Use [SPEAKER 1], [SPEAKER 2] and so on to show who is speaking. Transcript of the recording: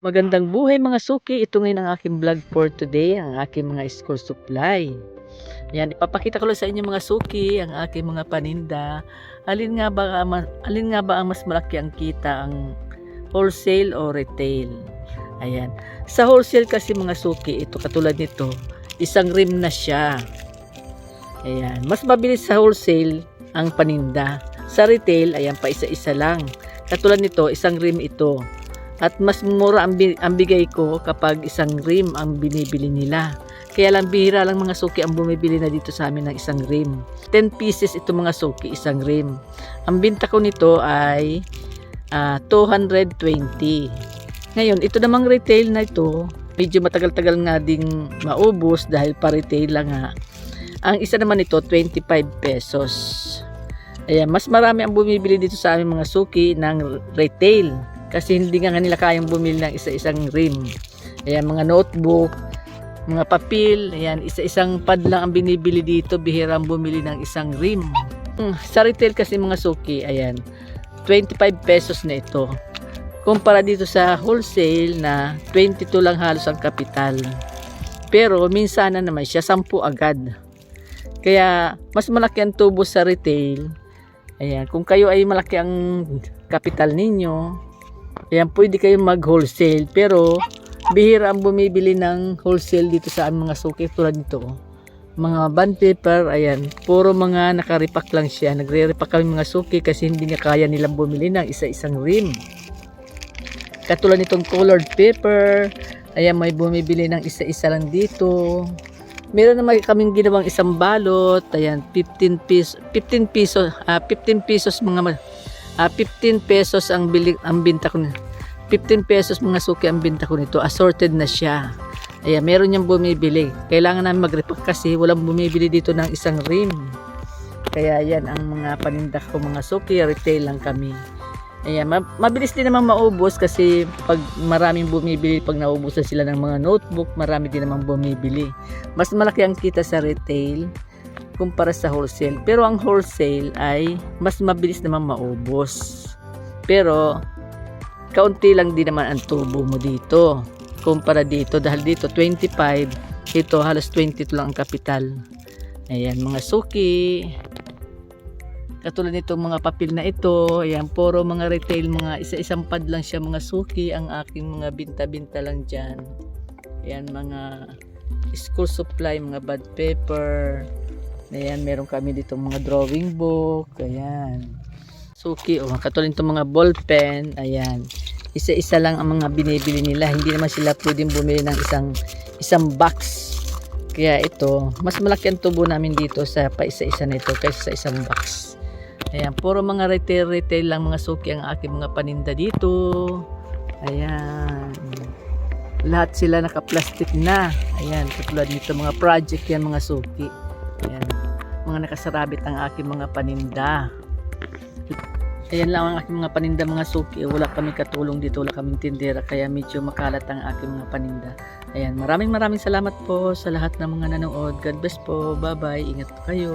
[SPEAKER 1] Magandang buhay mga suki. Ito ngayon ang aking vlog for today, ang aking mga school supply. Ayan, ipapakita ko lang sa inyo mga suki, ang aking mga paninda. Alin nga ba ang mas malaki ang kita, ang wholesale o retail? Ayan. Sa wholesale kasi mga suki, ito katulad nito, isang rim na siya. Ayan, mas mabilis sa wholesale ang paninda. Sa retail, ayan pa isa-isa lang. Katulad nito, isang rim ito. At mas mura ang bigay ko kapag isang rim ang binibili nila. Kaya lang bihira lang mga suki ang bumibili na dito sa amin ng isang rim. 10 pieces ito mga suki, isang rim. Ang binta ko nito ay 220. Ngayon, ito namang retail na ito, medyo matagal-tagal nga ding maubos dahil pa retail lang nga. Ang isa naman ito, 25 pesos. Ayan, mas marami ang bumibili dito sa amin mga suki ng retail. Kasi hindi nga nila kayang bumili ng isa-isang rim. Ayan, mga notebook, mga papel, ayan, isa-isang pad lang ang binibili dito, bihira ang bumili ng isang rim. Sa retail kasi mga suki, ayan, 25 pesos na ito. Kumpara dito sa wholesale na 22 lang halos ang kapital. Pero minsan na naman siya 10 agad. Kaya mas malaki ang tubo sa retail. Ayan, kung kayo ay malaki ang kapital ninyo, ayan, pwede kayong mag-wholesale. Pero, bihira ang bumibili ng wholesale dito sa aming mga suki. Tulad nito, mga bond paper, ayan, puro mga nakaripak lang siya. Nagre-repack kami mga suki kasi hindi niya kaya nilang bumili ng isa-isang rim. Katulad nitong colored paper, ayan, may bumibili ng isa-isa lang dito. Meron naman kaming ginawang isang balot, ayan, 15 pesos mga 15 pesos ang binta ko na. 15 pesos mga suki ang binta ko nito. Assorted na siya. Ayan, meron niyang bumibili. Kailangan namin mag-repack kasi walang bumibili dito ng isang rim. Kaya yan ang mga paninda ko mga suki. Retail lang kami. Ayan, mabilis din naman maubos kasi pag maraming bumibili, pag naubusan sila ng mga notebook, marami din naman bumibili. Mas malaki ang kita sa retail kumpara sa wholesale. Pero ang wholesale ay mas mabilis naman maubos. Pero kaunti lang din naman ang tubo mo dito. Kumpara dito, dahil dito 25, ito halos 22 lang ang kapital. Ayan mga suki. Katulad nitong mga papel na ito, ayan, puro mga retail, mga isa-isang pad lang siya mga suki. Ang aking mga binta-binta lang dyan. Ayan, mga school supply, mga bond paper. Ayan, meron kami dito mga drawing book. Ayan. Suki, katulad itong mga ball pen. Ayan. Isa-isa lang ang mga binibili nila. Hindi naman sila pwedeng bumili ng isang box. Kaya ito, mas malaki ang tubo namin dito sa pa-isa-isa nito kaysa sa isang box. Ayan, puro mga retail lang mga suki ang aking mga paninda dito. Ayan. Lahat sila naka-plastic na. Ayan, katulad nito mga project yan mga suki. Ayan, mga nakasarabit ang aking mga paninda. Ayan lang ang aking mga paninda mga suki. Wala kami katulong dito, wala kaming tindera, kaya medyo makalat ang aking mga paninda. Ayan, maraming salamat po sa lahat ng mga nanood. God bless po. Bye bye. Ingat po kayo.